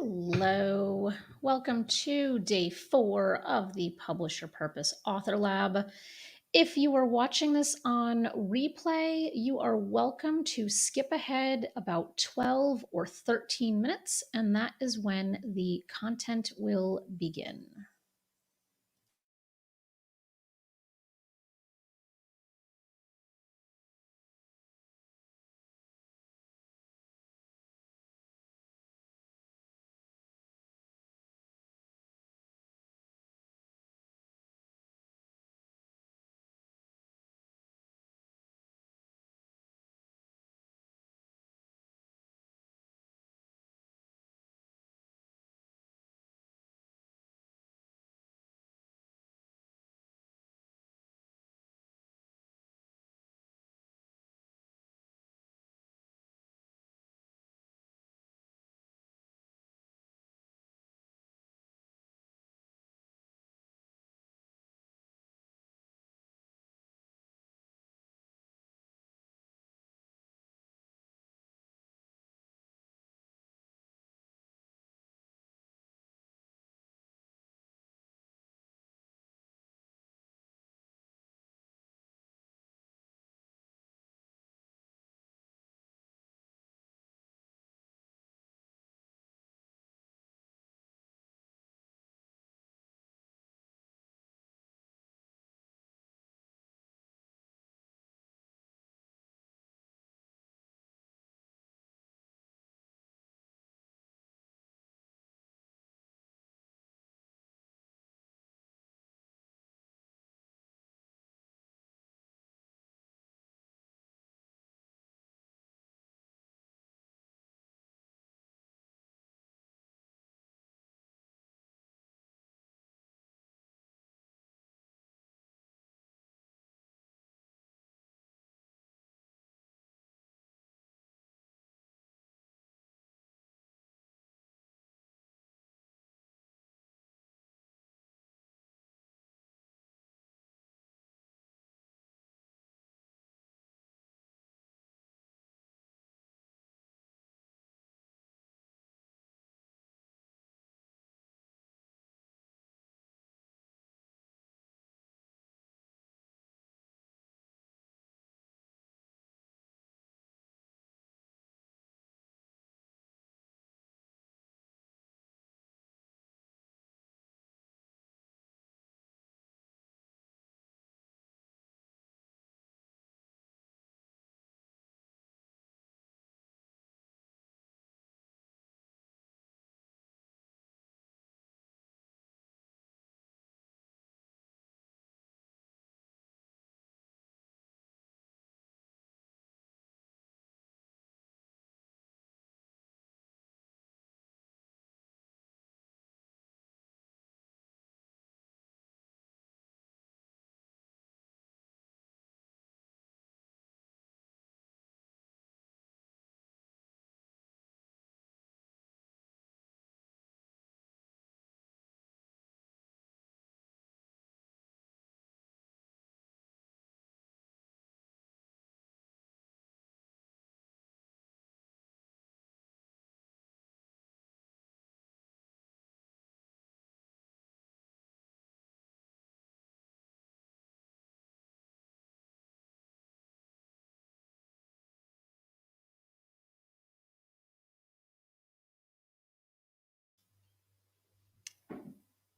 Hello, welcome to day 4 of the Publisher Purpose Author Lab. If you are watching this on replay, you are welcome to skip ahead about 12 or 13 minutes, and that is when the content will begin.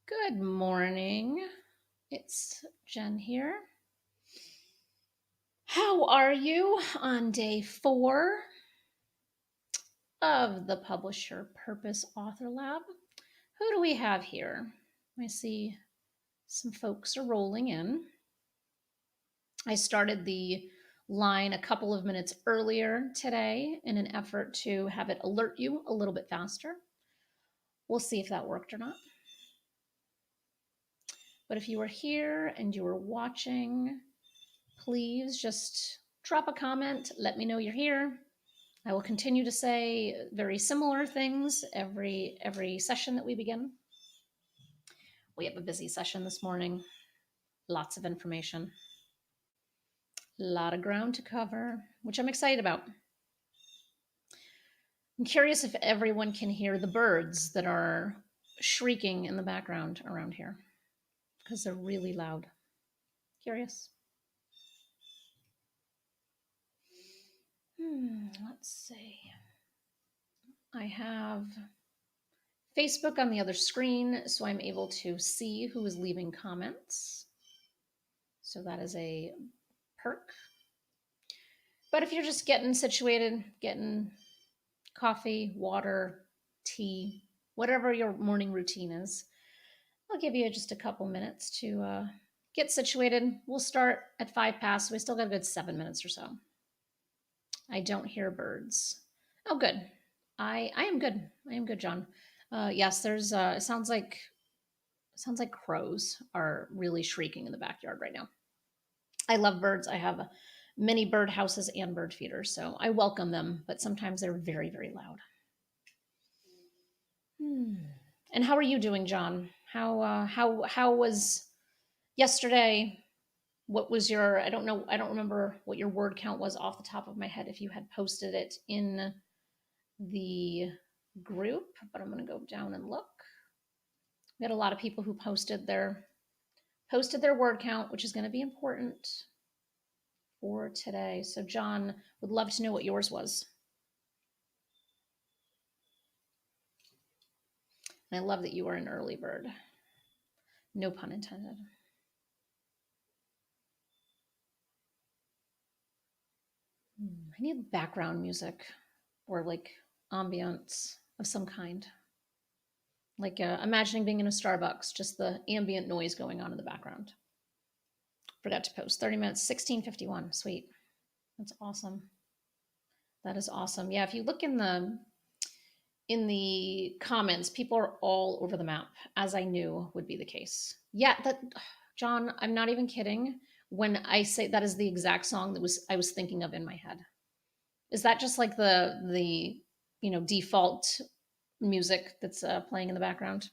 Good morning, it's Jen here. How are you on day 4 of the Publisher Purpose Author Lab? Who do we have here? I see some folks are rolling in. I started the line a couple of minutes earlier today in an effort to have it alert you a little bit faster. We'll see if that worked or not. But if you are here and you are watching, please just drop a comment. Let me know you're here. I will continue to say very similar things every session that we begin. We have a busy session this morning. Lots of information. A lot of ground to cover, which I'm excited about. I'm curious if everyone can hear the birds that are shrieking in the background around here because they're really loud. Curious. Let's see. I have Facebook on the other screen, so I'm able to see who is leaving comments. So that is a perk. But if you're just getting situated, getting coffee, water, tea, whatever your morning routine is, I'll give you just a couple minutes to get situated. We'll start at 5 past, so we still got a good 7 minutes or so. I don't hear birds. Oh, good. I am good. I am good, John. Yes, there's. It sounds like crows are really shrieking in the backyard right now. I love birds. I have many bird houses and bird feeders, so I welcome them. But sometimes they're very, very loud. And how are you doing, John? How was yesterday? What was your? I don't know. I don't remember what your word count was off the top of my head. If you had posted it in the group, but I'm going to go down and look. We had a lot of people who posted their word count, which is going to be important for today. So John, would love to know what yours was. And I love that you are an early bird. No pun intended. I need background music or like ambience of some kind. Like imagining being in a Starbucks, just the ambient noise going on in the background. Forgot to post 30 minutes, 16:51. Sweet. That's awesome. That is awesome. Yeah, if you look in the comments, people are all over the map, as I knew would be the case. Yeah, that John, I'm not even kidding when I say that is the exact song that I was thinking of in my head. Is that just like the default music that's playing in the background?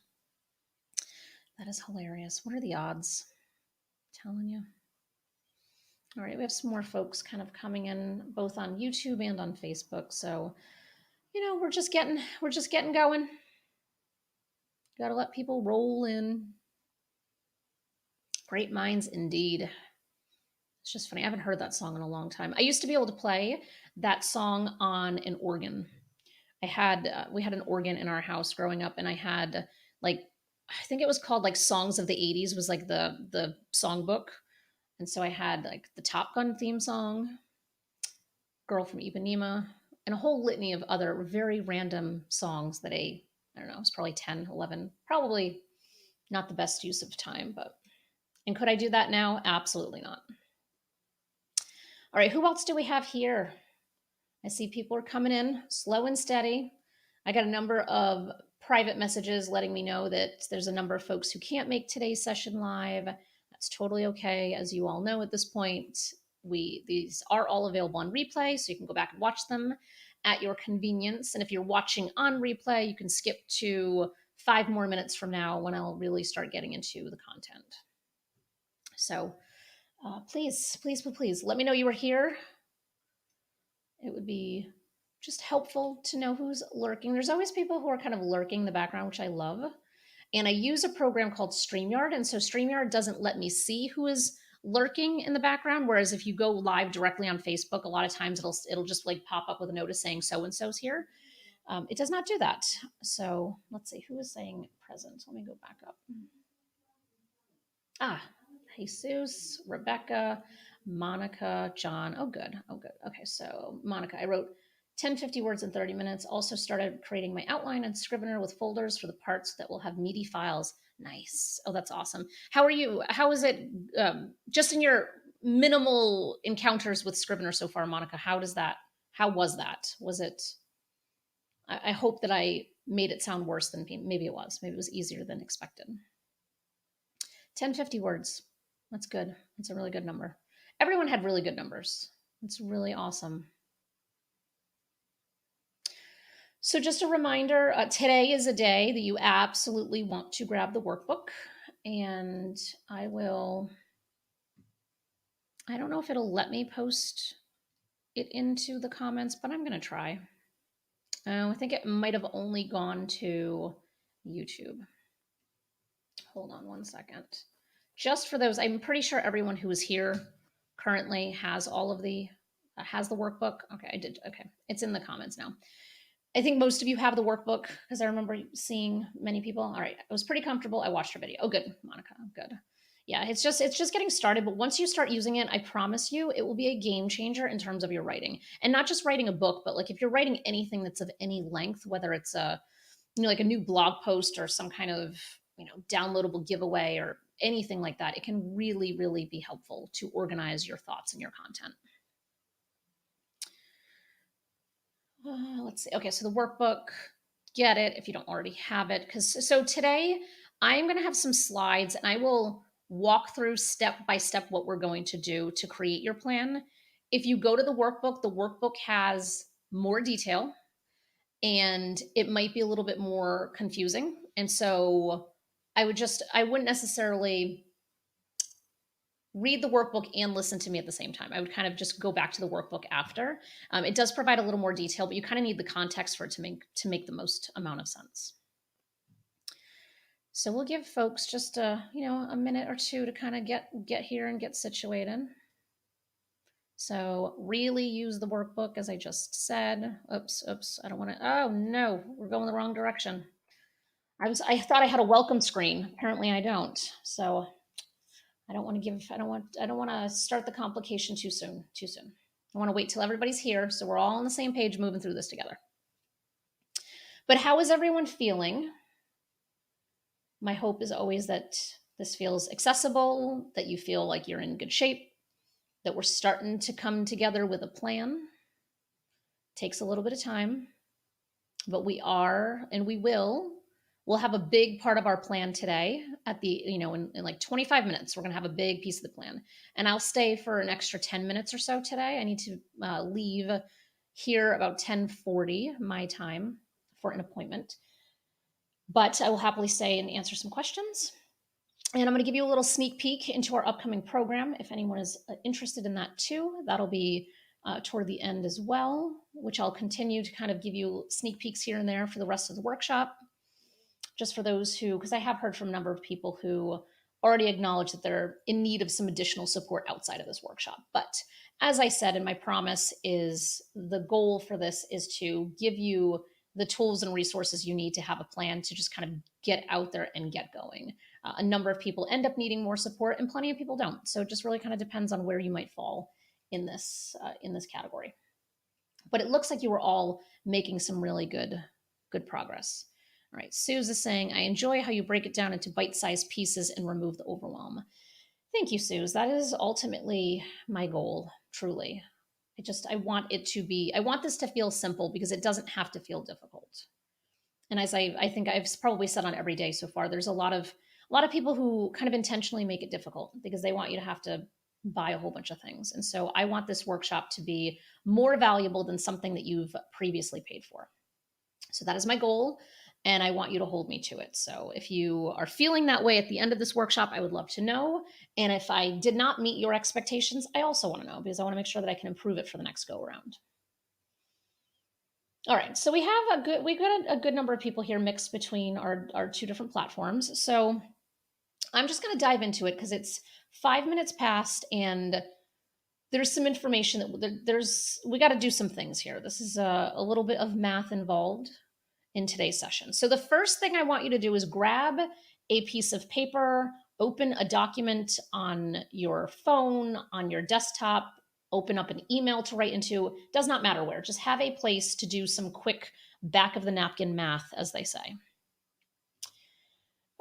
That is hilarious. What are the odds? I'm telling you. All right, we have some more folks kind of coming in both on YouTube and on Facebook. So, we're just getting going. Got to let people roll in. Great minds indeed. It's just funny. I haven't heard that song in a long time. I used to be able to play that song on an organ. We had an organ in our house growing up, and I had like I think it was called like Songs of the '80s was like the songbook, and so I had like the Top Gun theme song, Girl from Ipanema, and a whole litany of other very random songs that I don't know, it was probably 10, 11, probably not the best use of time, but and could I do that now? Absolutely not. All right, who else do we have here? I see people are coming in slow and steady. I got a number of private messages letting me know that there's a number of folks who can't make today's session live. That's totally okay. As you all know at this point, these are all available on replay, so you can go back and watch them at your convenience. And if you're watching on replay, you can skip to 5 more minutes from now when I'll really start getting into the content. So please, please, please let me know you are here. It would be just helpful to know who's lurking. There's always people who are kind of lurking in the background, which I love. And I use a program called StreamYard. And so StreamYard doesn't let me see who is lurking in the background. Whereas if you go live directly on Facebook, a lot of times it'll just like pop up with a notice saying so-and-so's here. It does not do that. So let's see, who is saying present? Let me go back up. Jesus, Rebecca, Monica, John. Oh, good. Oh, good. Okay, so Monica, I wrote 1050 words in 30 minutes. Also started creating my outline and Scrivener with folders for the parts that will have meaty files. Nice. Oh, that's awesome. How are you? How is it just in your minimal encounters with Scrivener so far, Monica? How was that? Was it, I hope that I made it sound worse than maybe it was. Maybe it was easier than expected. 1050 words. That's good. That's a really good number. Everyone had really good numbers. It's really awesome. So just a reminder, today is a day that you absolutely want to grab the workbook. And I don't know if it'll let me post it into the comments, but I'm going to try. I think it might have only gone to YouTube. Hold on one second. Just for those, I'm pretty sure everyone who is here currently has all of the has the workbook. Okay, I did. Okay, it's in the comments now. I think most of you have the workbook because I remember seeing many people. All right, I was pretty comfortable. I watched her video. Oh, good, Monica. Good. Yeah, it's just getting started. But once you start using it, I promise you, it will be a game changer in terms of your writing, and not just writing a book, but like if you're writing anything that's of any length, whether it's a like a new blog post or some kind of downloadable giveaway or anything like that, it can really, really be helpful to organize your thoughts and your content. Let's see. Okay, so the workbook, get it if you don't already have it. So today I'm going to have some slides and I will walk through step by step what we're going to do to create your plan. If you go to the workbook has more detail and it might be a little bit more confusing. And so I wouldn't necessarily read the workbook and listen to me at the same time. I would kind of just go back to the workbook after. It does provide a little more detail, but you kind of need the context for it to make the most amount of sense. So we'll give folks just a minute or two to kind of get here and get situated. So really use the workbook as I just said. Oops, I don't want to. Oh no, we're going the wrong direction. I thought I had a welcome screen. Apparently I don't. So I don't want to start the complication too soon. I want to wait till everybody's here so we're all on the same page moving through this together. But how is everyone feeling? My hope is always that this feels accessible, that you feel like you're in good shape, that we're starting to come together with a plan. Takes a little bit of time, but we are and we will. We'll have a big part of our plan today at the, in like 25 minutes, we're going to have a big piece of the plan. And I'll stay for an extra 10 minutes or so today. I need to leave here about 10:40 my time for an appointment. But I will happily stay and answer some questions. And I'm going to give you a little sneak peek into our upcoming program. If anyone is interested in that too, that'll be toward the end as well, which I'll continue to kind of give you sneak peeks here and there for the rest of the workshop. Just for those who, because I have heard from a number of people who already acknowledge that they're in need of some additional support outside of this workshop. But as I said, and my promise is the goal for this is to give you the tools and resources you need to have a plan to just kind of get out there and get going. A number of people end up needing more support and plenty of people don't. So it just really kind of depends on where you might fall in this category. But it looks like you were all making some really good progress. All right, Suze is saying, I enjoy how you break it down into bite-sized pieces and remove the overwhelm. Thank you, Suze. That is ultimately my goal, truly. I want this to feel simple because it doesn't have to feel difficult. And as I think I've probably said on every day so far, there's a lot of people who kind of intentionally make it difficult because they want you to have to buy a whole bunch of things. And so I want this workshop to be more valuable than something that you've previously paid for. So that is my goal. And I want you to hold me to it. So if you are feeling that way at the end of this workshop, I would love to know. And if I did not meet your expectations, I also want to know because I want to make sure that I can improve it for the next go around. All right, so we've got a good number of people here mixed between our two different platforms. So I'm just going to dive into it because it's 5 minutes past and there's some information that we got to do some things here. This is a little bit of math involved in today's session. So the first thing I want you to do is grab a piece of paper, open a document on your phone, on your desktop, open up an email to write into, does not matter where, just have a place to do some quick back of the napkin math, as they say.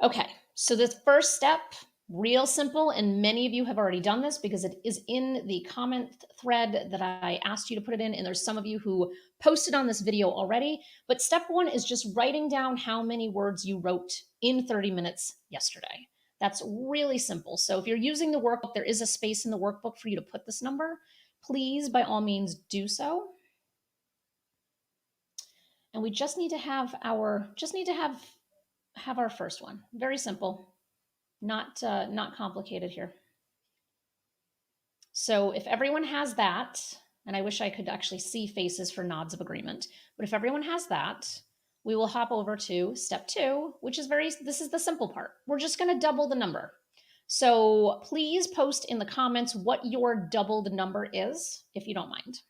Okay, so the first step, real simple, and many of you have already done this because it is in the comment thread that I asked you to put it in, and there's some of you who posted on this video already, but step one is just writing down how many words you wrote in 30 minutes yesterday. That's really simple. So if you're using the workbook, there is a space in the workbook for you to put this number. Please, by all means, do so. And we just need to have our first one. Very simple. Not complicated here. So if everyone has that, And I wish I could actually see faces for nods of agreement. But if everyone has that, we will hop over to step 2, which is this is the simple part. We're just going to double the number. So please post in the comments what your doubled number is, if you don't mind.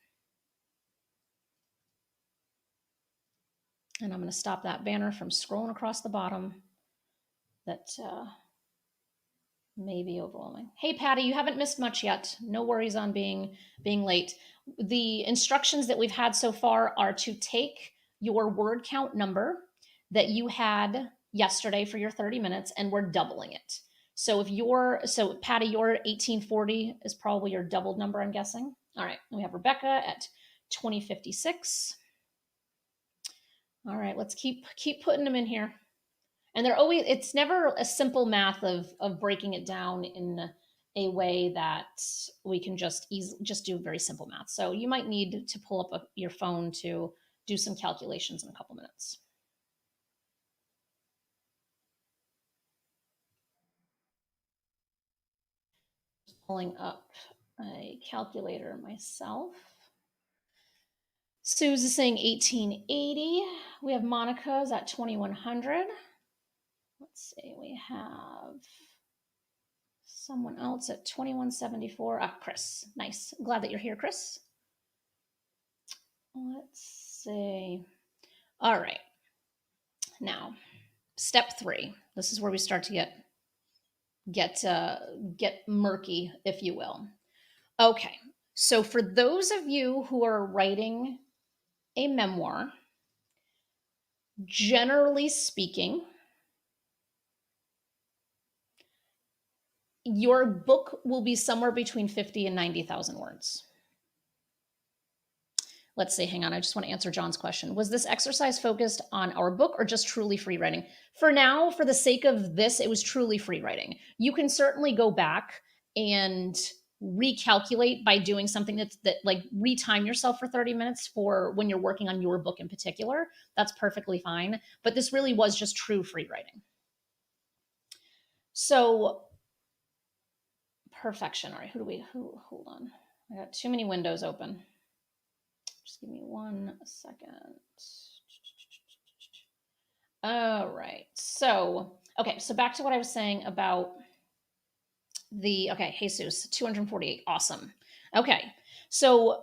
And I'm going to stop that banner from scrolling across the bottom. That may be overwhelming. Hey, Patty, you haven't missed much yet. No worries on being late. The instructions that we've had so far are to take your word count number that you had yesterday for your 30 minutes, and we're doubling it. So Patty, your 1840 is probably your doubled number, I'm guessing. All right, and we have Rebecca at 2056. All right, let's keep putting them in here. And it's never a simple math of breaking it down in a way that we can just do very simple math. So you might need to pull up your phone to do some calculations in a couple minutes. Just pulling up a calculator myself. Suze is saying 1880. We have Monica's at 2100. Let's see, we have someone else at 2174. Chris. Nice. Glad that you're here, Chris. Let's see. All right. Now, step 3. This is where we start to get murky, if you will. Okay. So for those of you who are writing a memoir, generally speaking, your book will be somewhere between 50 and 90,000 words. Let's see, hang on. I just want to answer John's question. Was this exercise focused on our book or just truly free writing? For now, for the sake of this, it was truly free writing. You can certainly go back and recalculate by doing something that like retime yourself for 30 minutes for when you're working on your book in particular. That's perfectly fine. But this really was just true free writing. So perfection. All right, hold on. I got too many windows open. Just give me 1 second. All right. So back to what I was saying about Jesus, 248. Awesome. Okay. So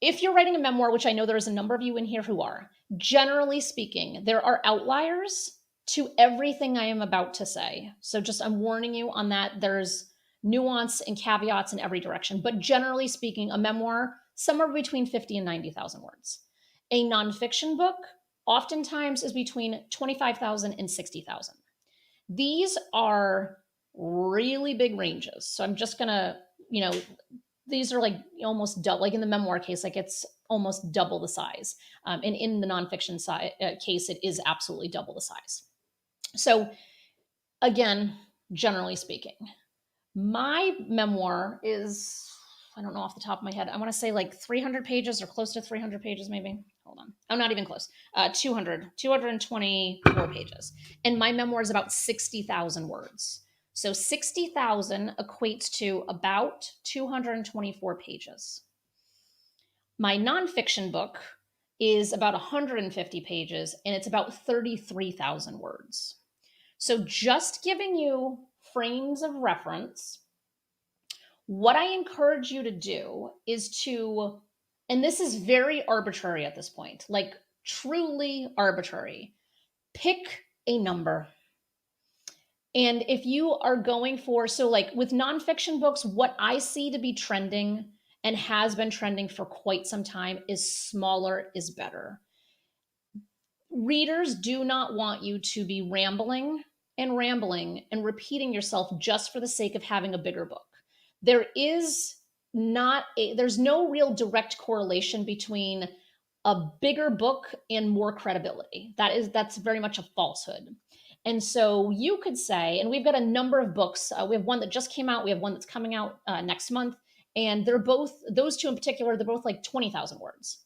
if you're writing a memoir, which I know there's a number of you in here who are, generally speaking, there are outliers to everything I am about to say. So I'm warning you on that. There's nuance and caveats in every direction. But generally speaking, a memoir, somewhere between 50 and 90,000 words. A nonfiction book oftentimes is between 25,000 and 60,000. These are really big ranges. So I'm just going to, these are like almost double, like in the memoir case, like it's almost double the size. And in the nonfiction case, it is absolutely double the size. So again, generally speaking, my memoir is, I don't know off the top of my head, I want to say like 300 pages or close to 300 pages maybe. Hold on. I'm not even close. 224 pages. And my memoir is about 60,000 words. So 60,000 equates to about 224 pages. My nonfiction book is about 150 pages and it's about 33,000 words. So just giving you frames of reference, what I encourage you to do is to, and this is very arbitrary at this point, like truly arbitrary, pick a number. And if you are going for, so like with nonfiction books, what I see to be trending and has been trending for quite some time is smaller is better. Readers do not want you to be rambling and repeating yourself just for the sake of having a bigger book. There's no real direct correlation between a bigger book and more credibility. That's very much a falsehood. And so you could say, and we've got a number of books. We have one that just came out. We have one that's coming out next month. And they're both, those two in particular, they're both like 20,000 words.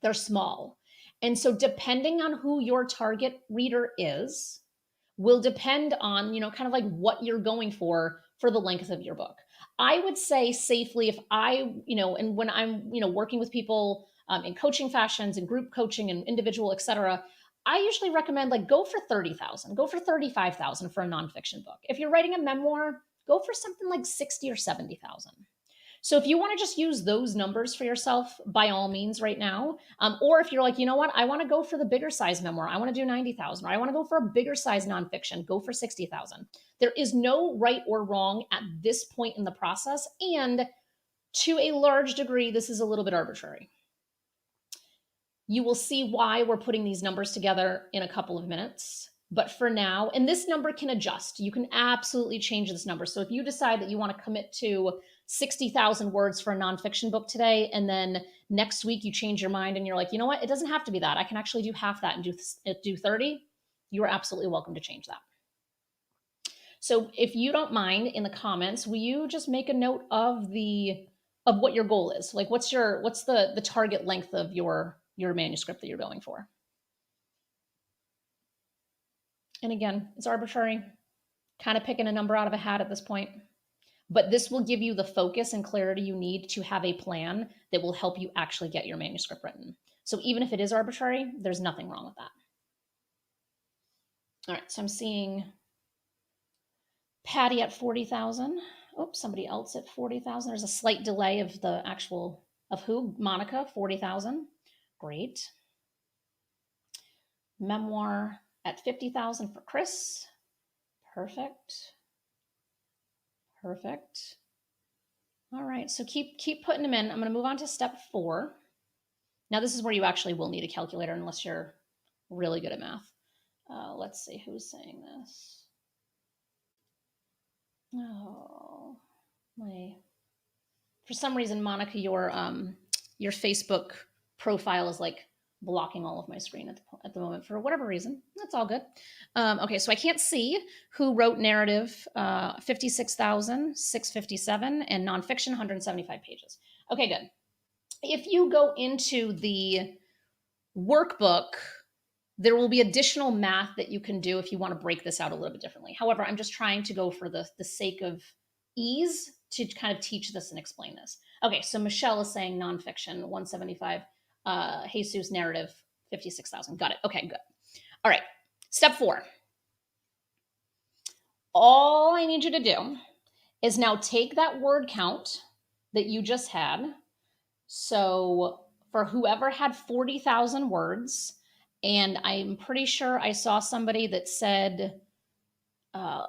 They're small. And so depending on who your target reader is, will depend on, kind of like what you're going for for the length of your book. I would say safely, if I, and when I'm, working with people in coaching fashions and group coaching and individual, et cetera, I usually recommend like go for 30,000, go for 35,000 for a nonfiction book. If you're writing a memoir, go for something like 60 or 70,000. So if you want to just use those numbers for yourself, by all means, right now. Or if you're like, you know what, I want to go for the bigger size memoir, I want to do 90,000, or I want to go for a bigger size nonfiction, go for 60,000. There is no right or wrong at this point in the process, and to a large degree, this is a little bit arbitrary. You will see why we're putting these numbers together in a couple of minutes. But for now, and this number can adjust. You can absolutely change this number. So if you decide that you want to commit to 60,000 words for a nonfiction book today, and then next week you change your mind and you're like, you know what, it doesn't have to be that. I can actually do half that and do 30. You are absolutely welcome to change that. So if you don't mind, in the comments, will you just make a note of what your goal is? Like what's the target length of your manuscript that you're going for? And again, it's arbitrary, kind of picking a number out of a hat at this point. But this will give you the focus and clarity you need to have a plan that will help you actually get your manuscript written. So even if it is arbitrary, there's nothing wrong with that. All right, so I'm seeing Patty at 40,000. Oh, somebody else at 40,000. There's a slight delay of the actual, of who? Monica, 40,000. Great. Memoir at 50,000 for Chris. Perfect. Perfect. All right, so keep putting them in. I'm going to move on to step 4. Now this is where you actually will need a calculator unless you're really good at math. Let's see who's saying this. Oh, for some reason, Monica, your Facebook profile is like blocking all of my screen at the moment for whatever reason. That's all good. Okay, so I can't see who wrote narrative 56,657 and nonfiction 175 pages. Okay, good. If you go into the workbook, there will be additional math that you can do if you want to break this out a little bit differently. However, I'm just trying to go for the sake of ease to kind of teach this and explain this. Okay, so Michelle is saying nonfiction 175, Jesus narrative 56,000. Got it. Okay, good. All right, step 4. All I need you to do is now take that word count that you just had. So for whoever had 40,000 words, and I'm pretty sure I saw somebody that said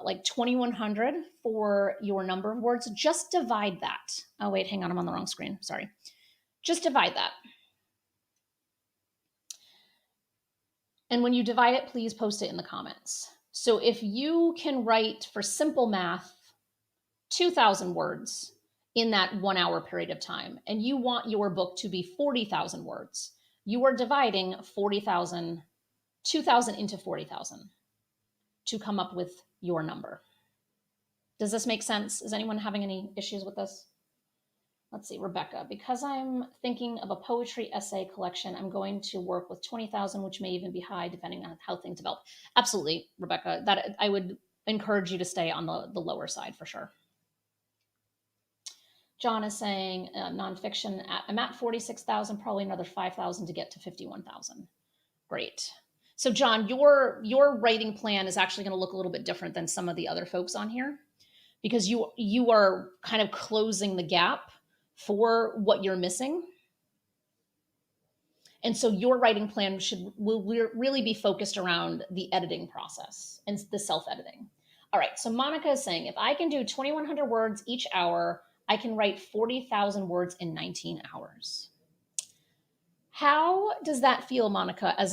like 2,100 for your number of words, just divide that. Oh, wait, hang on. I'm on the wrong screen. Sorry. Just divide that. And when you divide it, please post it in the comments. So if you can write, for simple math, 2,000 words in that 1 hour period of time, and you want your book to be 40,000 words, you are dividing 2,000 into 40,000 to come up with your number. Does this make sense? Is anyone having any issues with this? Let's see, Rebecca, because I'm thinking of a poetry essay collection, I'm going to work with 20,000, which may even be high depending on how things develop. Absolutely, Rebecca, that I would encourage you to stay on the lower side for sure. John is saying nonfiction, I'm at 46,000, probably another 5,000 to get to 51,000. Great. So John, your writing plan is actually going to look a little bit different than some of the other folks on here, because you are kind of closing the gap for what you're missing. And so your writing plan will really be focused around the editing process and the self-editing. All right, so Monica is saying, if I can do 2,100 words each hour, I can write 40,000 words in 19 hours. How does that feel, Monica, as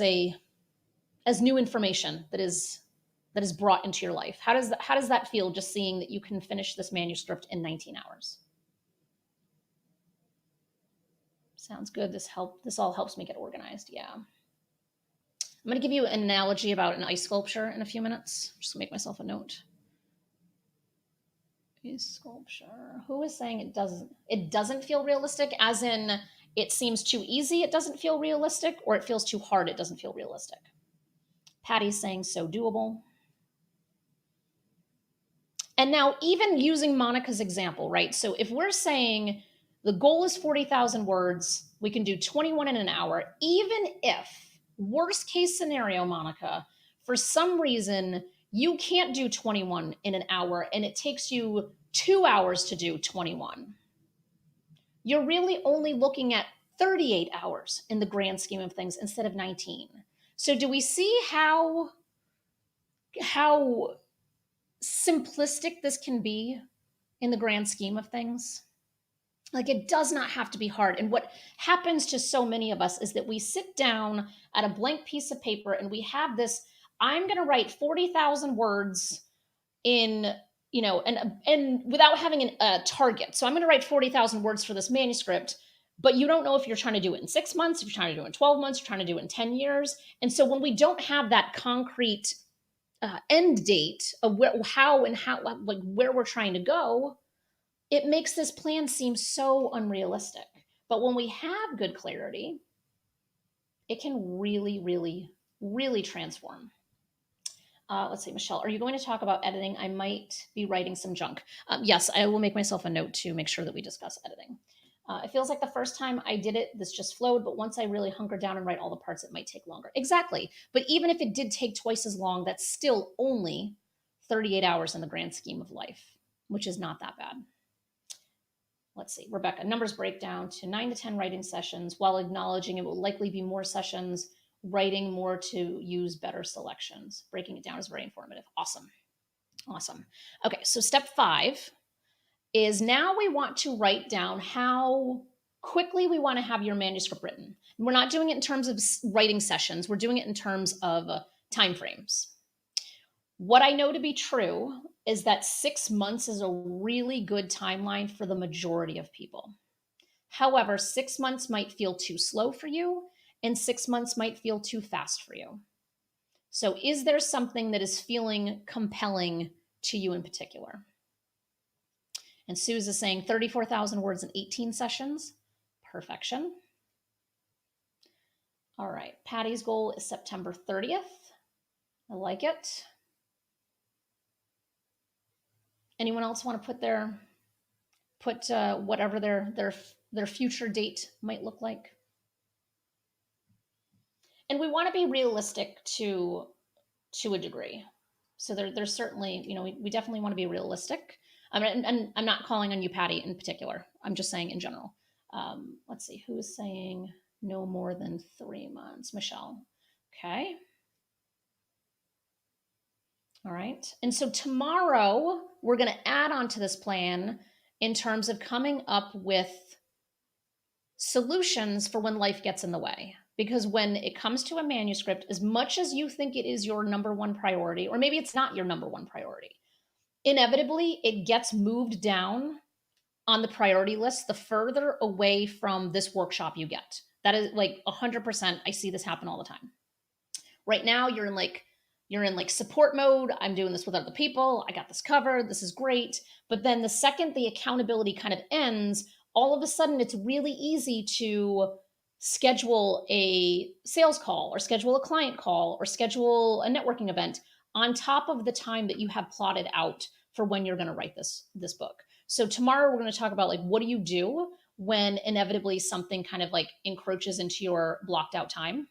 new information that is brought into your life? How does that feel, just seeing that you can finish this manuscript in 19 hours? Sounds good. This all helps me get organized. Yeah. I'm going to give you an analogy about an ice sculpture in a few minutes. Just make myself a note. Ice sculpture. Who is saying it doesn't feel realistic, as in it seems too easy, it doesn't feel realistic, or it feels too hard, it doesn't feel realistic? Patty's saying so doable. And now, even using Monica's example, right? So if we're saying the goal is 40,000 words, we can do 21 in an hour, even if, worst case scenario, Monica, for some reason, you can't do 21 in an hour and it takes you 2 hours to do 21. You're really only looking at 38 hours in the grand scheme of things instead of 19. So do we see how simplistic this can be in the grand scheme of things? Like, it does not have to be hard. And what happens to so many of us is that we sit down at a blank piece of paper and we have this, I'm going to write 40,000 words in, and without having a target. So I'm going to write 40,000 words for this manuscript, but you don't know if you're trying to do it in 6 months, if you're trying to do it in 12 months, you're trying to do it in 10 years. And so when we don't have that concrete end date of where we're trying to go, it makes this plan seem so unrealistic. But when we have good clarity, it can really, really, really transform. Let's see, Michelle, are you going to talk about editing? I might be writing some junk. Yes, I will make myself a note to make sure that we discuss editing. It feels like the first time I did it, this just flowed, but once I really hunker down and write all the parts, it might take longer. Exactly. But even if it did take twice as long, that's still only 38 hours in the grand scheme of life, which is not that bad. Let's see, Rebecca, numbers break down to 9 to 10 writing sessions while acknowledging it will likely be more sessions, writing more to use better selections. Breaking it down is very informative. Awesome. Awesome. Okay, so step 5 is now we want to write down how quickly we want to have your manuscript written. And we're not doing it in terms of writing sessions, we're doing it in terms of timeframes. What I know to be true is that 6 months is a really good timeline for the majority of people. However, 6 months might feel too slow for you, and 6 months might feel too fast for you. So, is there something that is feeling compelling to you in particular? And Suze is saying 34,000 words in 18 sessions. Perfection. All right. Patty's goal is September 30th. I like it. Anyone else want to put whatever their future date might look like? And we want to be realistic to a degree. So there's certainly, we definitely want to be realistic. And I'm not calling on you, Patty, in particular. I'm just saying in general. Let's see, who is saying no more than 3 months? Michelle. Okay. All right. And so tomorrow we're going to add on to this plan in terms of coming up with solutions for when life gets in the way. Because when it comes to a manuscript, as much as you think it is your number one priority, or maybe it's not your number one priority, inevitably it gets moved down on the priority list the further away from this workshop you get. That is like 100%. I see this happen all the time. Right now you're in like support mode. I'm doing this with other people. I got this covered. This is great. But then the second the accountability kind of ends, all of a sudden it's really easy to schedule a sales call or schedule a client call or schedule a networking event on top of the time that you have plotted out for when you're going to write this book. So tomorrow we're going to talk about like, what do you do when inevitably something kind of like encroaches into your blocked out time?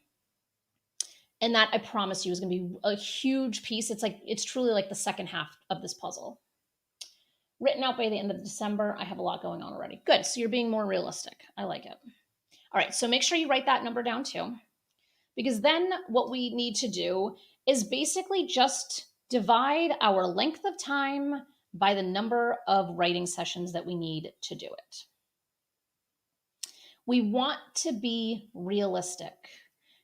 And that, I promise you, is going to be a huge piece. It's truly like the second half of this puzzle. Written out by the end of December. I have a lot going on already. Good. So you're being more realistic. I like it. All right. So make sure you write that number down too, because then what we need to do is basically just divide our length of time by the number of writing sessions that we need to do it. We want to be realistic.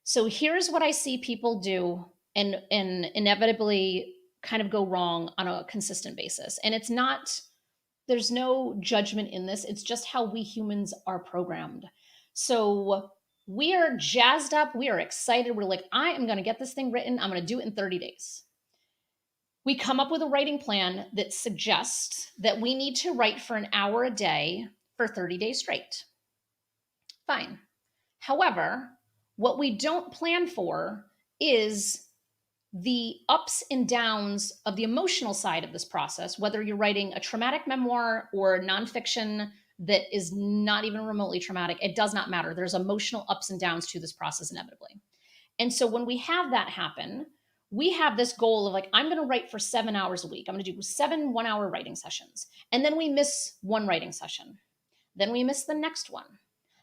So here's what I see people do and inevitably kind of go wrong on a consistent basis. And there's no judgment in this. It's just how we humans are programmed. So we are jazzed up. We are excited. We're like, I am going to get this thing written. I'm going to do it in 30 days. We come up with a writing plan that suggests that we need to write for an hour a day for 30 days straight. Fine. However, what we don't plan for is the ups and downs of the emotional side of this process, whether you're writing a traumatic memoir or nonfiction that is not even remotely traumatic, it does not matter. There's emotional ups and downs to this process inevitably. And so when we have that happen, we have this goal of like, I'm going to write for 7 hours a week. I'm going to do 7 1-hour writing sessions. And then we miss one writing session. Then we miss the next one.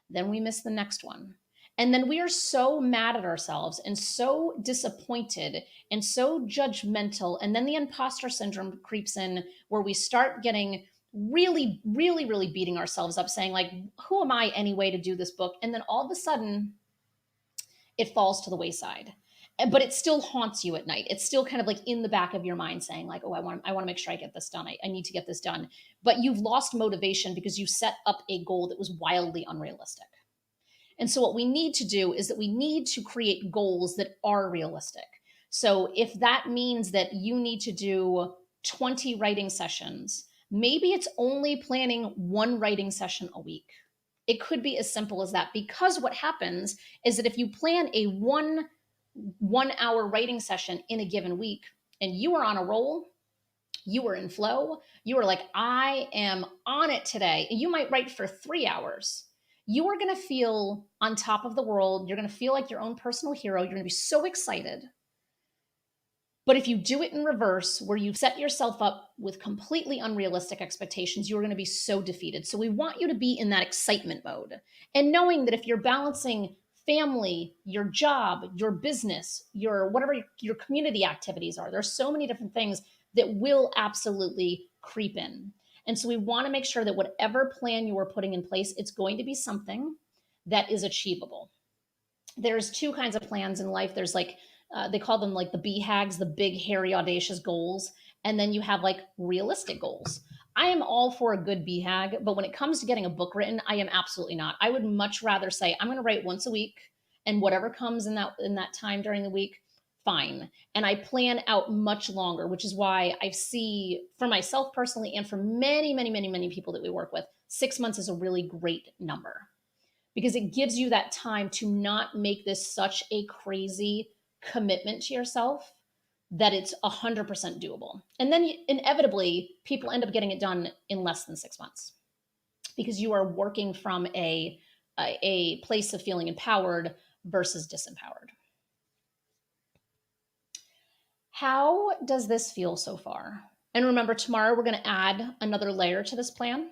Then we miss the next one. And then we are so mad at ourselves and so disappointed and so judgmental. And then the imposter syndrome creeps in where we start getting really, really, really beating ourselves up, saying, like, who am I anyway to do this book? And then all of a sudden, it falls to the wayside. But it still haunts you at night. It's still kind of like in the back of your mind saying, like, oh, I want to make sure I get this done. I need to get this done. But you've lost motivation because you set up a goal that was wildly unrealistic. And so what we need to do is that we need to create goals that are realistic. So if that means that you need to do 20 writing sessions, maybe it's only planning one writing session a week. It could be as simple as that, because what happens is that if you plan a 1 hour writing session in a given week and you are on a roll, you are in flow, you are like, I am on it today, and you might write for 3 hours. You are going to feel on top of the world. You're going to feel like your own personal hero. You're going to be so excited. But if you do it in reverse, where you set yourself up with completely unrealistic expectations, you're going to be so defeated. So we want you to be in that excitement mode. And knowing that if you're balancing family, your job, your business, your whatever your community activities are, there's so many different things that will absolutely creep in. And so we want to make sure that whatever plan you are putting in place, it's going to be something that is achievable. There's two kinds of plans in life. There's like they call them like the BHAGs, the big, hairy, audacious goals. And then you have like realistic goals. I am all for a good BHAG, but when it comes to getting a book written, I am absolutely not. I would much rather say I'm going to write once a week, and whatever comes in that time during the week, fine. And I plan out much longer, which is why I see for myself personally and for many, many, many, many people that we work with, 6 months is a really great number, because it gives you that time to not make this such a crazy commitment to yourself that it's 100% doable. And then inevitably, people end up getting it done in less than 6 months, because you are working from a place of feeling empowered versus disempowered. How does this feel so far? And remember, tomorrow we're going to add another layer to this plan.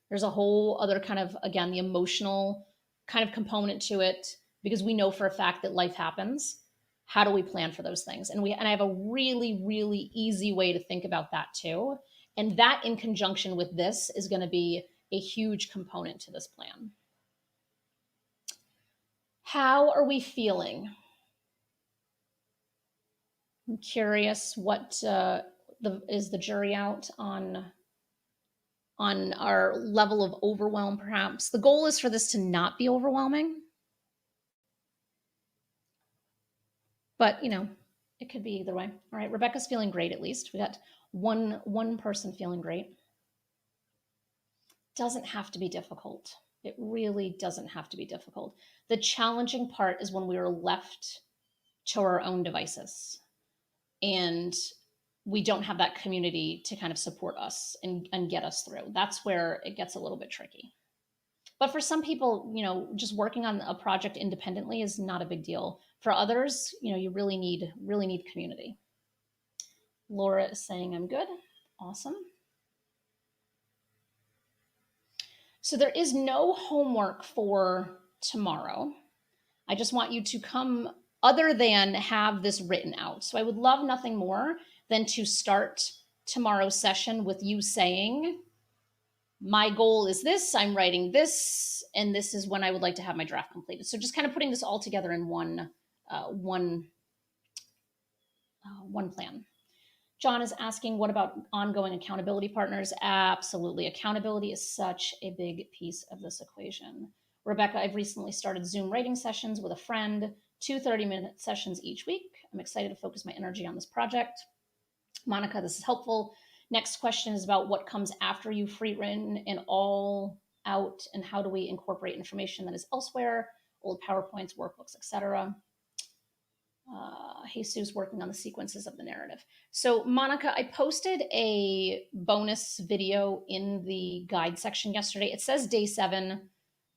There's a whole other kind of, again, the emotional kind of component to it, because we know for a fact that life happens. How do we plan for those things? And I have a really, really easy way to think about that too. And that in conjunction with this is going to be a huge component to this plan. How are we feeling? I'm curious what is the jury out on our level of overwhelm, perhaps. The goal is for this to not be overwhelming. But, it could be either way. All right, Rebecca's feeling great, at least. We got one person feeling great. Doesn't have to be difficult. It really doesn't have to be difficult. The challenging part is when we are left to our own devices and we don't have that community to kind of support us and get us through. That's where it gets a little bit tricky. But for some people, just working on a project independently is not a big deal. For others, you really need community. Laura is saying I'm good. Awesome. So there is no homework for tomorrow. I just want you to come, other than have this written out. So I would love nothing more than to start tomorrow's session with you saying, my goal is this, I'm writing this, and this is when I would like to have my draft completed. So just kind of putting this all together in one plan. John is asking, what about ongoing accountability partners? Absolutely. Accountability is such a big piece of this equation. Rebecca, I've recently started Zoom writing sessions with a friend, 2 30-minute sessions each week. I'm excited to focus my energy on this project. Monica, this is helpful. Next question is about what comes after you've free written and all out, and how do we incorporate information that is elsewhere, old PowerPoints, workbooks, etc. Jesus working on the sequences of the narrative. So, Monica, I posted a bonus video in the guide section yesterday. It says day 7.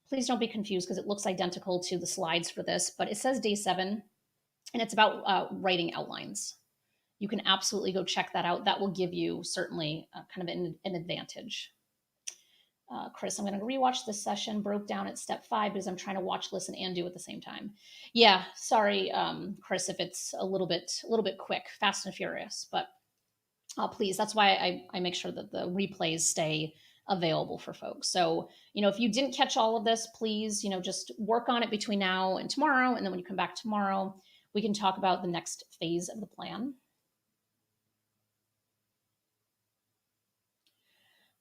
Please don't be confused because it looks identical to the slides for this, but it says day 7, and it's about writing outlines. You can absolutely go check that out. That will give you certainly kind of an advantage. Chris, I'm going to rewatch this session, broke down at step 5 because I'm trying to watch, listen, and do at the same time. Yeah, sorry, Chris, if it's a little bit quick, fast and furious, but please, that's why I make sure that the replays stay available for folks. So, if you didn't catch all of this, please, just work on it between now and tomorrow. And then when you come back tomorrow, we can talk about the next phase of the plan.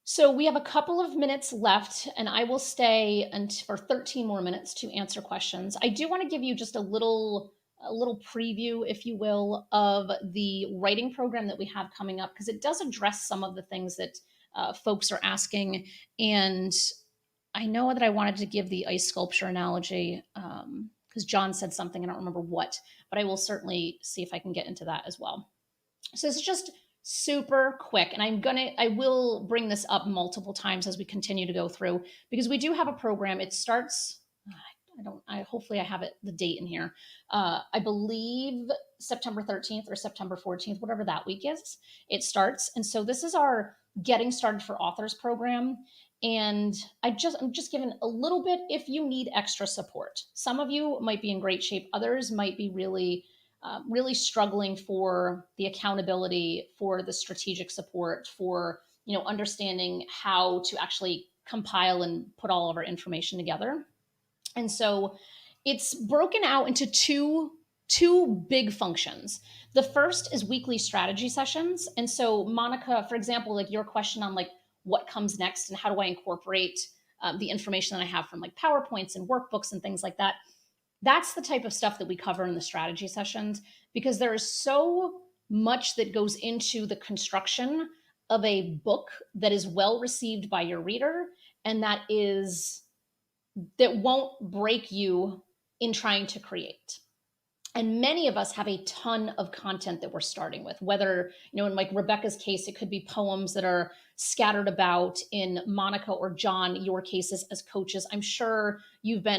So we have a couple of minutes left, and I will stay for 13 more minutes to answer questions. I do want to give you just a little preview, if you will, of the writing program that we have coming up, because it does address some of the things that folks are asking. And I know that I wanted to give the ice sculpture analogy because John said something, I don't remember what, but I will certainly see if I can get into that as well. So this is just super quick, and I will bring this up multiple times as we continue to go through, because we do have a program. It starts, hopefully I have the date in here. I believe September 13th or September 14th, whatever that week is, it starts. And so this is our Getting Started for Authors program. And I'm just giving a little bit if you need extra support. Some of you might be in great shape. Others might be really struggling for the accountability, for the strategic support, for understanding how to actually compile and put all of our information together. And so it's broken out into two big functions. The first is weekly strategy sessions. And so, Monica, for example, like your question on like what comes next and how do I incorporate the information that I have from like PowerPoints and workbooks and things like that. That's the type of stuff that we cover in the strategy sessions, because there is so much that goes into the construction of a book that is well received by your reader, and that won't break you in trying to create. And many of us have a ton of content that we're starting with, whether, in like Rebecca's case, it could be poems that are scattered about. In Monica or John, your cases as coaches, I'm sure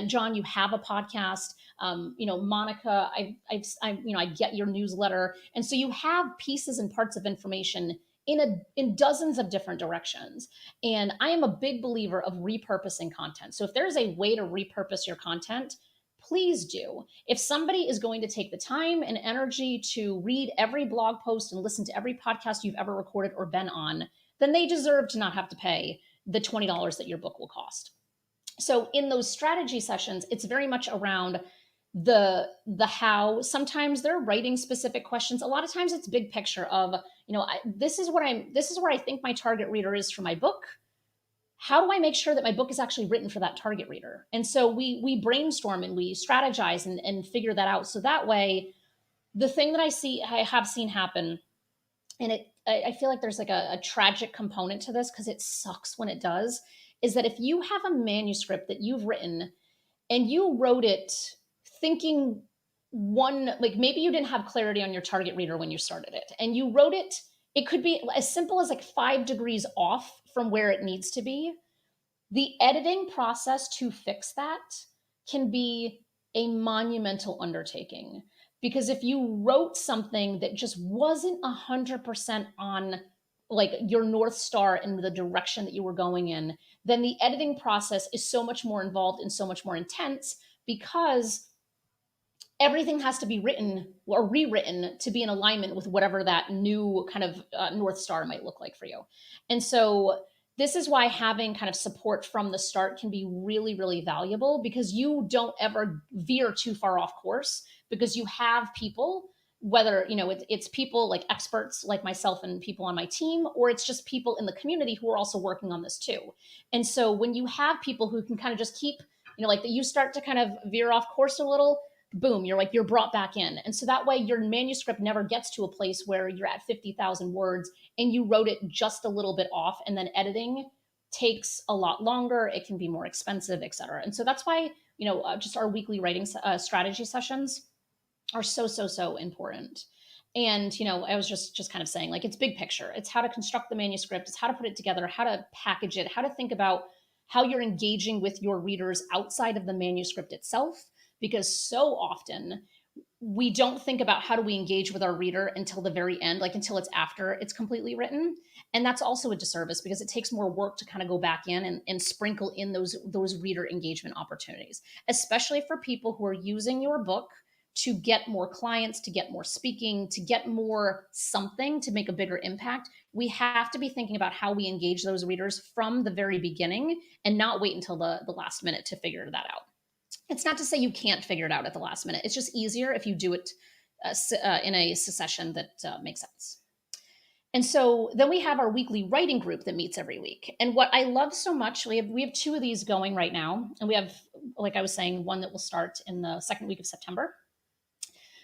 John, you have a podcast. Monica, I get your newsletter. And so you have pieces and parts of information in dozens of different directions. And I am a big believer of repurposing content. So if there's a way to repurpose your content, please do. If somebody is going to take the time and energy to read every blog post and listen to every podcast you've ever recorded or been on, then they deserve to not have to pay the $20 that your book will cost. So in those strategy sessions, it's very much around the how. Sometimes they're writing specific questions. A lot of times it's big picture of, this is where I think my target reader is for my book. How do I make sure that my book is actually written for that target reader? And so we brainstorm and we strategize and figure that out. So that way, the thing that I have seen happen, and I feel like there's like a tragic component to this because it sucks when it does, is that if you have a manuscript that you've written and you wrote it thinking like maybe you didn't have clarity on your target reader when you started it, and you wrote it could be as simple as like 5 degrees off from where it needs to be. The editing process to fix that can be a monumental undertaking, because if you wrote something that just wasn't 100% on like your North Star in the direction that you were going in, then the editing process is so much more involved and so much more intense, because everything has to be written or rewritten to be in alignment with whatever that new kind of North Star might look like for you. And so this is why having kind of support from the start can be really, really valuable, because you don't ever veer too far off course, because you have people, whether, it's people like experts like myself and people on my team, or it's just people in the community who are also working on this too. And so when you have people who can kind of just keep, like that you start to kind of veer off course a little, boom, you're brought back in. And so that way your manuscript never gets to a place where you're at 50,000 words and you wrote it just a little bit off, and then editing takes a lot longer. It can be more expensive, et cetera. And so that's why, just our weekly writing strategy sessions are so, so, so important. And, I was just kind of saying, like, it's big picture. It's how to construct the manuscript, it's how to put it together, how to package it, how to think about how you're engaging with your readers outside of the manuscript itself. Because so often we don't think about how do we engage with our reader until the very end, like until it's after it's completely written. And that's also a disservice because it takes more work to kind of go back in and sprinkle in those reader engagement opportunities, especially for people who are using your book to get more clients, to get more speaking, to get more something, to make a bigger impact. We have to be thinking about how we engage those readers from the very beginning and not wait until the last minute to figure that out. It's not to say you can't figure it out at the last minute. It's just easier if you do it in a succession that makes sense. And so then we have our weekly writing group that meets every week. And what I love so much, we have two of these going right now, and we have, like I was saying, one that will start in the second week of September.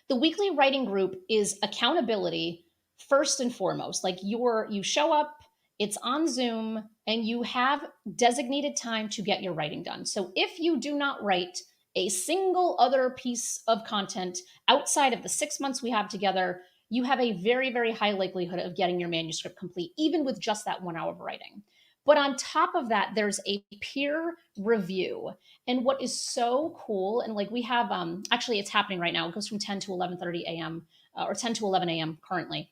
The weekly writing group is accountability first and foremost. Like you show up, it's on Zoom, and you have designated time to get your writing done. So if you do not write a single other piece of content outside of the 6 months we have together, you have a very, very high likelihood of getting your manuscript complete, even with just that 1 hour of writing. But on top of that, there's a peer review. And what is so cool, and like we have, actually it's happening right now. It goes from 10 to 11:30 a.m. Or 10 to 11 a.m. currently,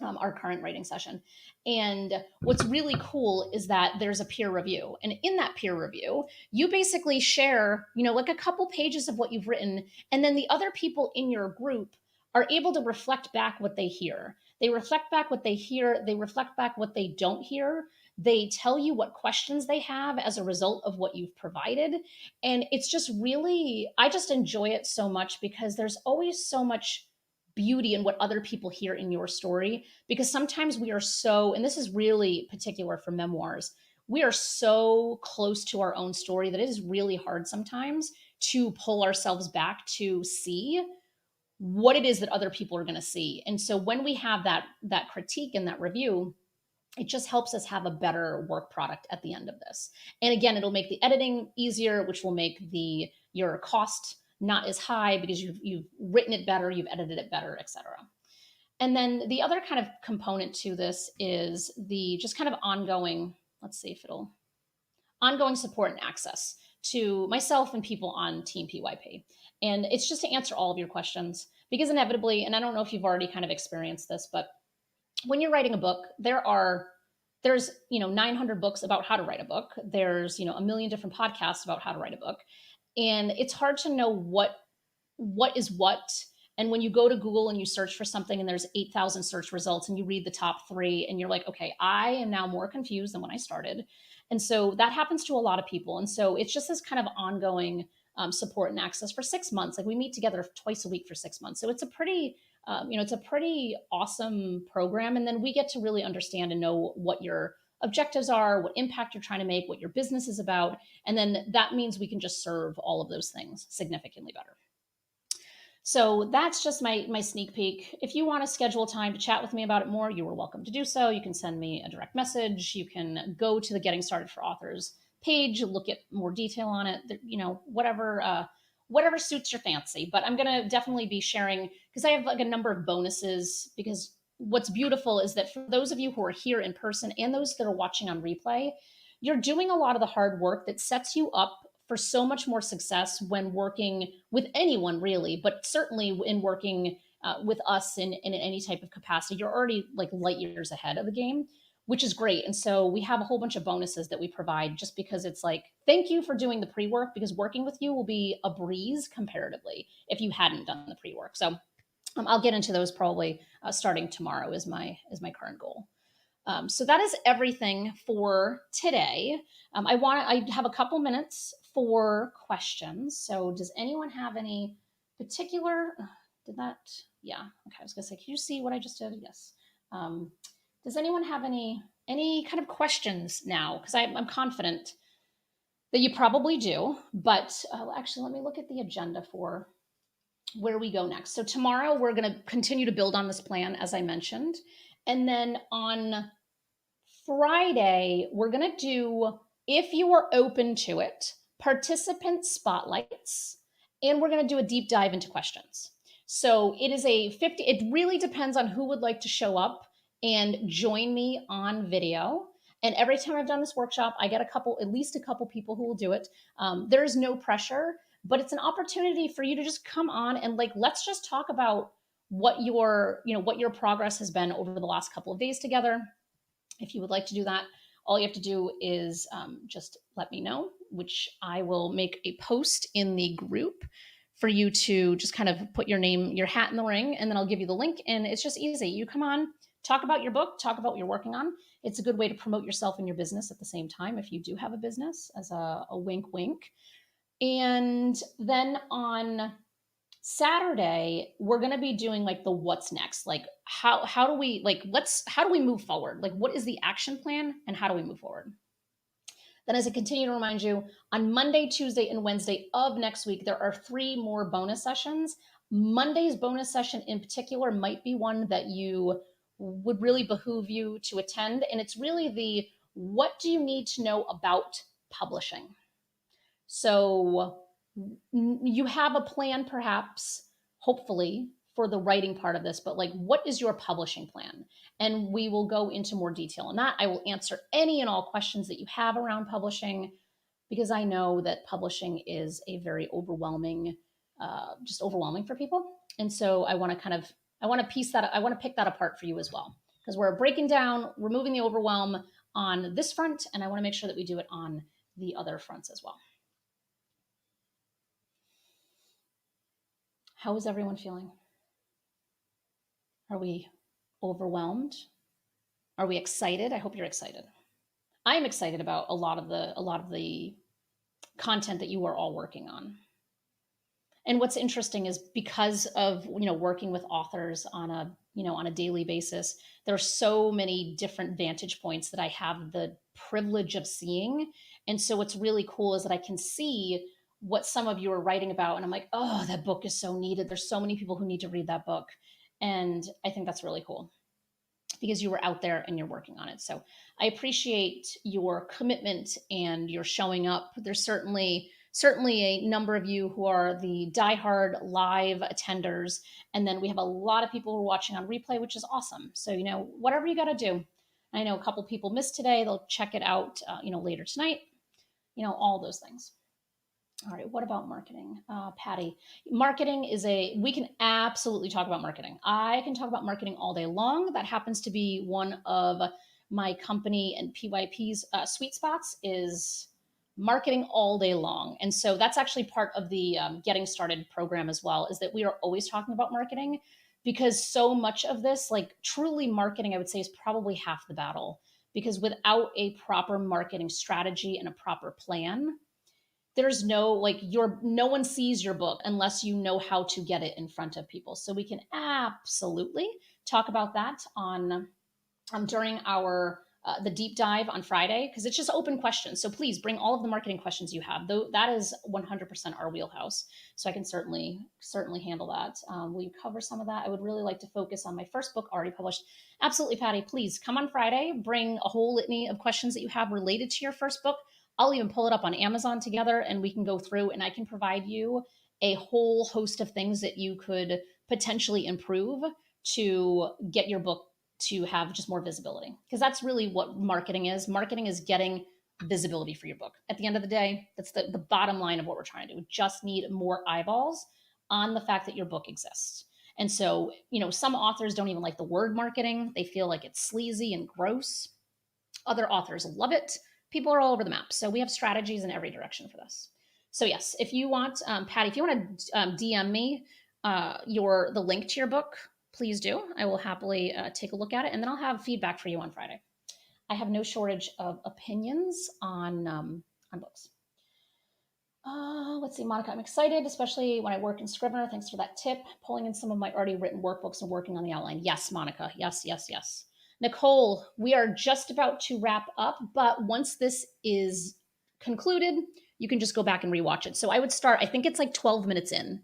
our current writing session. And what's really cool is that there's a peer review. And in that peer review, you basically share, like a couple pages of what you've written. And then the other people in your group are able to reflect back what they hear. They reflect back what they hear. They reflect back what they don't hear. They tell you what questions they have as a result of what you've provided. And it's just really, I just enjoy it so much because there's always so much beauty in what other people hear in your story. Because sometimes we are so, and this is really particular for memoirs, we are so close to our own story that it is really hard sometimes to pull ourselves back to see what it is that other people are going to see. And so when we have that critique and that review, it just helps us have a better work product at the end of this. And again, it'll make the editing easier, which will make your cost not as high because you've written it better, you've edited it better, etc. And then the other kind of component to this is the just kind of ongoing, let's see if it'll, ongoing support and access to myself and people on Team PYP. And it's just to answer all of your questions because inevitably, and I don't know if you've already kind of experienced this, but when you're writing a book, there's 900 books about how to write a book. There's a million different podcasts about how to write a book, and it's hard to know what is what. And when you go to Google and you search for something and there's 8,000 search results and you read the top 3 and you're like, okay, I am now more confused than when I started. And so that happens to a lot of people. And so it's just this kind of ongoing support and access for 6 months. Like we meet together twice a week for 6 months. So it's a pretty it's a pretty awesome program. And then we get to really understand and know what your objectives are, what impact you're trying to make, what your business is about. And then that means we can just serve all of those things significantly better. So that's just my sneak peek. If you want to schedule time to chat with me about it more, you are welcome to do so. You can send me a direct message. You can go to the Getting Started for Authors page, look at more detail on it, whatever suits your fancy. But I'm going to definitely be sharing because I have like a number of bonuses, because what's beautiful is that for those of you who are here in person and those that are watching on replay, you're doing a lot of the hard work that sets you up for so much more success when working with anyone really, but certainly in working with us in any type of capacity. You're already like light years ahead of the game, which is great. And so we have a whole bunch of bonuses that we provide just because it's like, thank you for doing the pre-work, because working with you will be a breeze comparatively if you hadn't done the pre-work. So I'll get into those probably starting tomorrow is my current goal. So that is everything for today. I have a couple minutes for questions. So does anyone have any particular, did that, yeah, okay, I was gonna say, can you see what I just did? Yes. Does anyone have any kind of questions now? Because I'm confident that you probably do, but actually let me look at the agenda for where we go next. So tomorrow we're gonna continue to build on this plan, as I mentioned. And then on Friday, we're going to do, if you are open to it, participant spotlights, and we're going to do a deep dive into questions. So it is a 50, it really depends on who would like to show up and join me on video. And every time I've done this workshop, I get at least a couple people who will do it. There is no pressure, but it's an opportunity for you to just come on and like, let's just talk about what what your progress has been over the last couple of days together. If you would like to do that, all you have to do is just let me know, which I will make a post in the group for you to just kind of put your name, your hat in the ring, and then I'll give you the link. And it's just easy. You come on, talk about your book, talk about what you're working on. It's a good way to promote yourself and your business at the same time if you do have a business, as a wink, wink. And then on Saturday, we're going to be doing like the what's next. Like how do we how do we move forward? Like what is the action plan and how do we move forward? Then as I continue to remind you, on Monday, Tuesday, and Wednesday of next week, there are 3 more bonus sessions. Monday's bonus session in particular might be one that you would really behoove you to attend. And it's really the what do you need to know about publishing? So you have a plan, perhaps, hopefully, for the writing part of this, but like, what is your publishing plan? And we will go into more detail on that. I will answer any and all questions that you have around publishing, because I know that publishing is a very overwhelming, just overwhelming for people. And so I want to pick that apart for you as well, because we're breaking down, removing the overwhelm on this front, and I want to make sure that we do it on the other fronts as well. How is everyone feeling? Are we overwhelmed? Are we excited? I hope you're excited. I'm excited about a lot of the content that you are all working on. And what's interesting is because of working with authors on a daily basis, there are so many different vantage points that I have the privilege of seeing. And so what's really cool is that I can see what some of you are writing about, and I'm like, oh, that book is so needed. There's so many people who need to read that book. And I think that's really cool because you were out there and you're working on it. So I appreciate your commitment and your showing up. There's certainly a number of you who are the diehard live attenders. And then we have a lot of people who are watching on replay, which is awesome. So, whatever you got to do. I know a couple people missed today. They'll check it out, later tonight, all those things. All right, what about marketing? Patty, marketing we can absolutely talk about marketing. I can talk about marketing all day long. That happens to be one of my company and PYP's sweet spots is marketing all day long. And so that's actually part of the Getting Started program as well, is that we are always talking about marketing, because so much of this, like truly marketing, I would say is probably half the battle, because without a proper marketing strategy and a proper plan, there's no one sees your book unless you know how to get it in front of people. So we can absolutely talk about that on during our the deep dive on Friday, because it's just open questions. So please bring all of the marketing questions you have. Though that is 100% our wheelhouse. So I can certainly handle that. Will you cover some of that? I would really like to focus on my first book already published. Absolutely, Patty. Please come on Friday. Bring a whole litany of questions that you have related to your first book. I'll even pull it up on Amazon together and we can go through and I can provide you a whole host of things that you could potentially improve to get your book to have just more visibility. Because that's really what marketing is. Marketing is getting visibility for your book. At the end of the day, that's the bottom line of what we're trying to do. We just need more eyeballs on the fact that your book exists. And so, some authors don't even like the word marketing. They feel like it's sleazy and gross. Other authors love it. People are all over the map. So we have strategies in every direction for this. So yes, if you want, Patty, if you want to DM me the link to your book, please do. I will happily take a look at it, and then I'll have feedback for you on Friday. I have no shortage of opinions on books. Let's see, Monica, I'm excited, especially when I work in Scrivener. Thanks for that tip. Pulling in some of my already written workbooks and working on the outline. Yes, Monica. Yes. Nicole, we are just about to wrap up, but once this is concluded, you can just go back and rewatch it. So I would start, I think it's like 12 minutes in.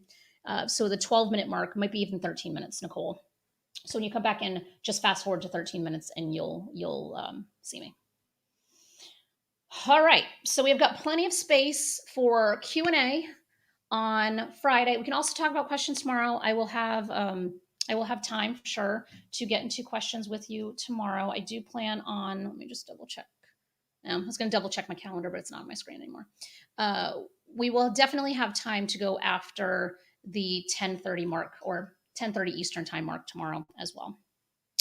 So the 12-minute mark might be even 13 minutes, Nicole. So when you come back in, just fast forward to 13 minutes and you'll see me. All right, so we've got plenty of space for Q&A. on Friday. We can also talk about questions tomorrow. I will have time for sure to get into questions with you tomorrow. I do plan on. Let me just double check. I was going to double check my calendar, but it's not on my screen anymore. Uh, we will definitely have time to go after the 10:30 mark or 10:30 Eastern time mark tomorrow as well.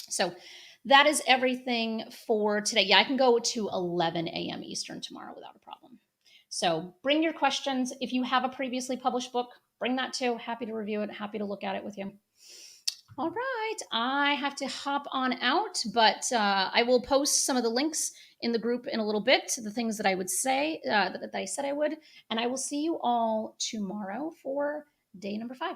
So that is everything for today. Yeah, I can go to 11 a.m. Eastern tomorrow without a problem. So bring your questions. If you have a previously published book, bring that too. Happy to review it, happy to look at it with you. All right, I have to hop on out, but I will post some of the links in the group in a little bit, the things that I would say, that I said I would, and I will see you all tomorrow for day number 5.